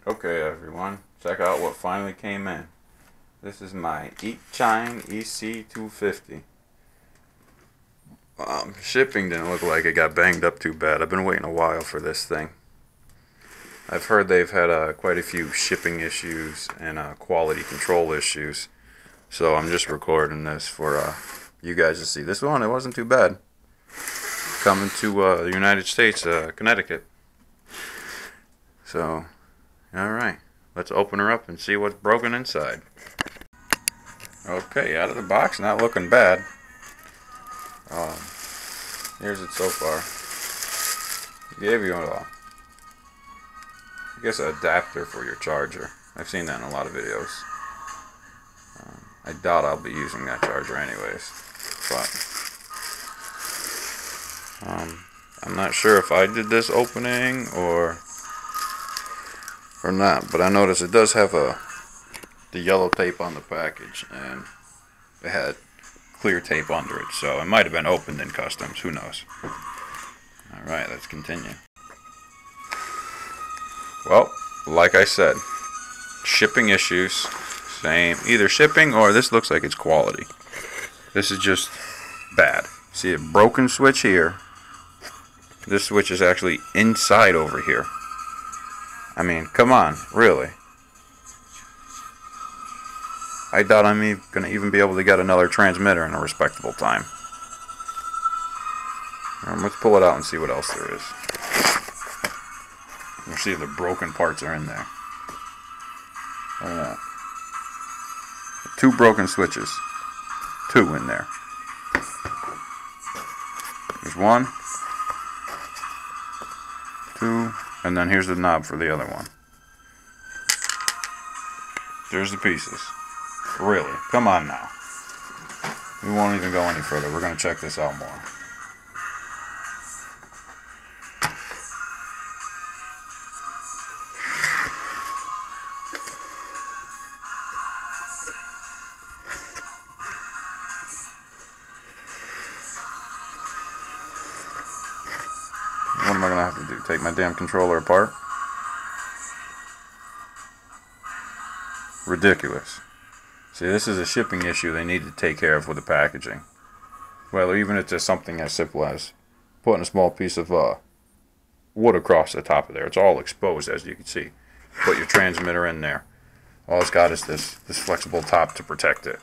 Okay, everyone, check out what finally came in. This is my Eachine EC250. Shipping didn't look like it got banged up too bad. I've been waiting a while for this thing. I've heard they've had quite a few shipping issues and quality control issues. So I'm just recording this for you guys to see. This one, it wasn't too bad. Coming to the United States, Connecticut. So, alright. Let's open her up and see what's broken inside. Okay, out of the box, not looking bad. Here's it so far. Gave you I guess an adapter for your charger. I've seen that in a lot of videos. I doubt I'll be using that charger anyways. But I'm not sure if I did this opening or not. But I noticed it does have the yellow tape on the package, and it had clear tape under it, so it might have been opened in customs. Who knows? Alright, let's continue. Well, like I said, shipping issues. Same. Either shipping or this looks like it's quality. This is just bad. See a broken switch here. This switch is actually inside over here. I mean, come on, really. I doubt I'm going to even be able to get another transmitter in a respectable time. Let's pull it out and see what else there is. We'll see if the broken parts are in there. Look at that. 2 broken switches. 2 in there. There's 1, 2, and then here's the knob for the other one. There's the pieces. Really? Come on now. We won't even go any further. We're going to check this out more. What am I going to have to do? Take my damn controller apart? Ridiculous. See, this is a shipping issue they need to take care of with the packaging. Well, even if it's just something as simple as putting a small piece of wood across the top of there. It's all exposed, as you can see. Put your transmitter in there. All it's got is this flexible top to protect it.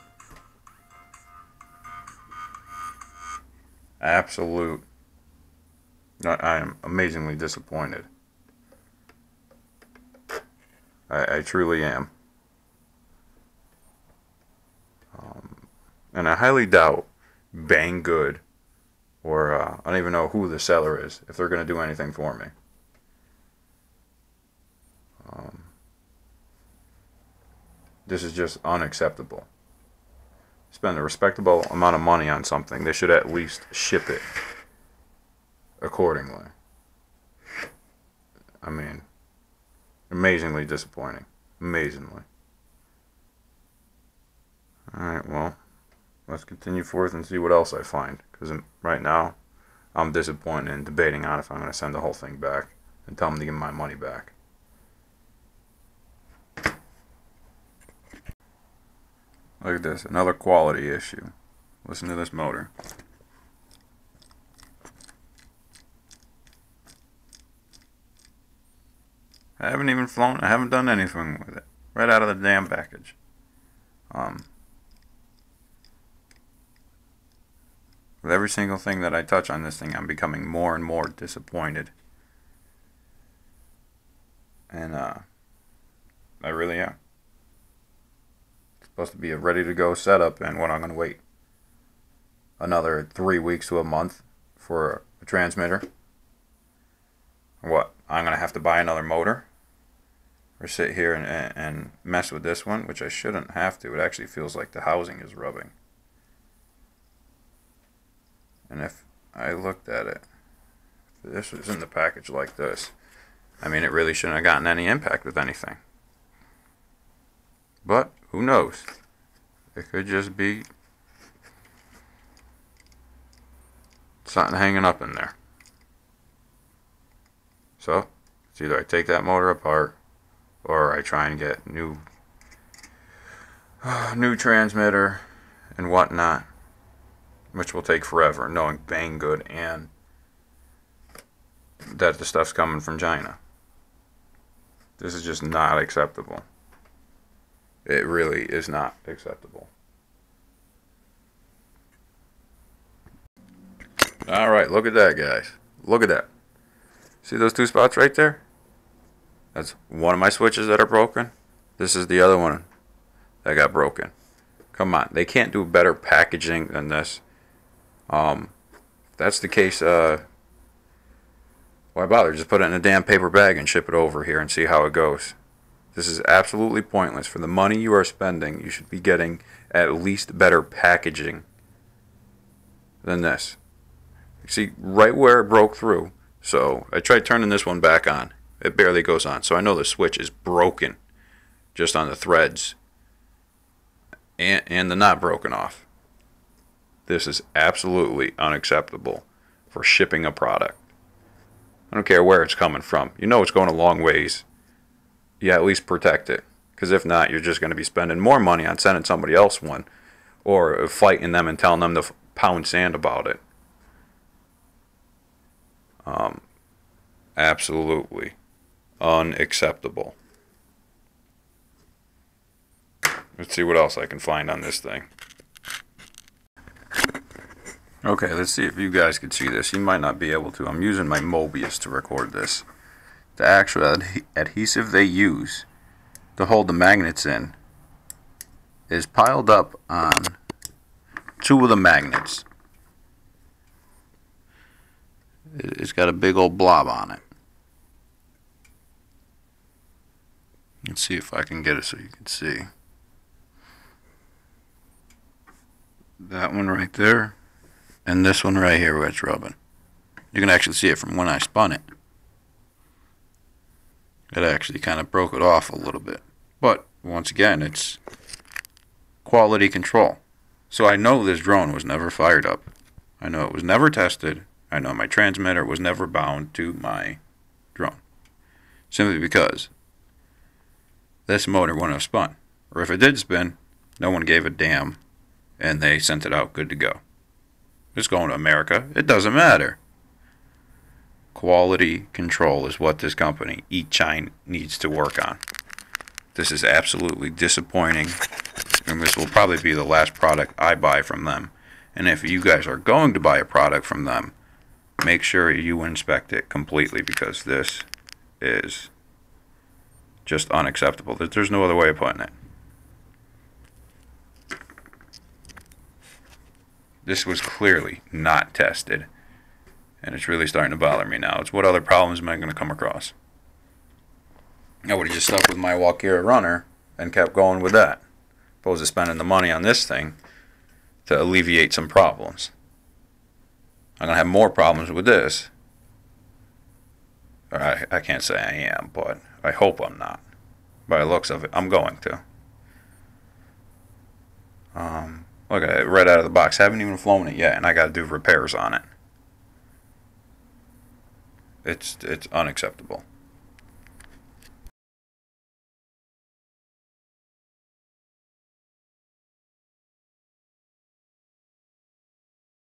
Absolute. I am amazingly disappointed. I truly am. And I highly doubt Banggood or I don't even know who the seller is, if they're going to do anything for me. This is just unacceptable. Spend a respectable amount of money on something. They should at least ship it accordingly. I mean, amazingly disappointing. Amazingly. Alright, well, let's continue forth and see what else I find. Because right now, I'm disappointed and debating on if I'm going to send the whole thing back and tell them to give me my money back. Look at this, another quality issue. Listen to this motor. I haven't even flown, I haven't done anything with it. Right out of the damn package. With every single thing that I touch on this thing, I'm becoming more and more disappointed. And I really am. It's supposed to be a ready-to-go setup, and what, I'm going to wait another 3 weeks to a month for a transmitter? What, I'm going to have to buy another motor? Or sit here and mess with this one, which I shouldn't have to. It actually feels like the housing is rubbing. And if I looked at it, if this was in the package like this, I mean, it really shouldn't have gotten any impact with anything. But, who knows? It could just be something hanging up in there. So, it's either I take that motor apart, or I try and get new transmitter and whatnot, which will take forever, knowing Banggood and that the stuff's coming from China. This is just not acceptable. It really is not acceptable. Alright, look at that, guys. Look at that. See those two spots right there? That's one of my switches that are broken. This is the other one that got broken. Come on, they can't do better packaging than this. If that's the case, why bother? Just put it in a damn paper bag and ship it over here and see how it goes. This is absolutely pointless. For the money you are spending, you should be getting at least better packaging than this. See, right where it broke through. So I tried turning this one back on. It barely goes on. So I know the switch is broken just on the threads. And the knot broken off. This is absolutely unacceptable for shipping a product. I don't care where it's coming from. You know it's going a long ways. Yeah, at least protect it. Because if not, you're just going to be spending more money on sending somebody else one. Or fighting them and telling them to pound sand about it. Absolutely unacceptable. Let's see what else I can find on this thing. Okay, let's see if you guys can see this. You might not be able to. I'm using my Mobius to record this. The actual adhesive they use to hold the magnets in is piled up on two of the magnets. It's got a big old blob on it. Let's see if I can get it so you can see. That one right there, and this one right here where it's rubbing. You can actually see it from when I spun it. It actually kind of broke it off a little bit. But, once again, it's quality control. So I know this drone was never fired up. I know it was never tested. I know my transmitter was never bound to my drone. Simply because this motor wouldn't have spun. Or if it did spin, no one gave a damn. And they sent it out good to go. It's going to America. It doesn't matter. Quality control is what this company, Eachine, needs to work on. This is absolutely disappointing. And this will probably be the last product I buy from them. And if you guys are going to buy a product from them, make sure you inspect it completely, because this is just unacceptable. There's no other way of putting it. This was clearly not tested, and it's really starting to bother me now. It's what other problems am I going to come across? I would have just stuck with my Walkera runner and kept going with that, opposed to spending the money on this thing to alleviate some problems. I'm going to have more problems with this. Or I can't say I am, but I hope I'm not. By the looks of it, I'm going to. Look at it, right out of the box. Haven't even flown it yet, and I got to do repairs on it. It's unacceptable.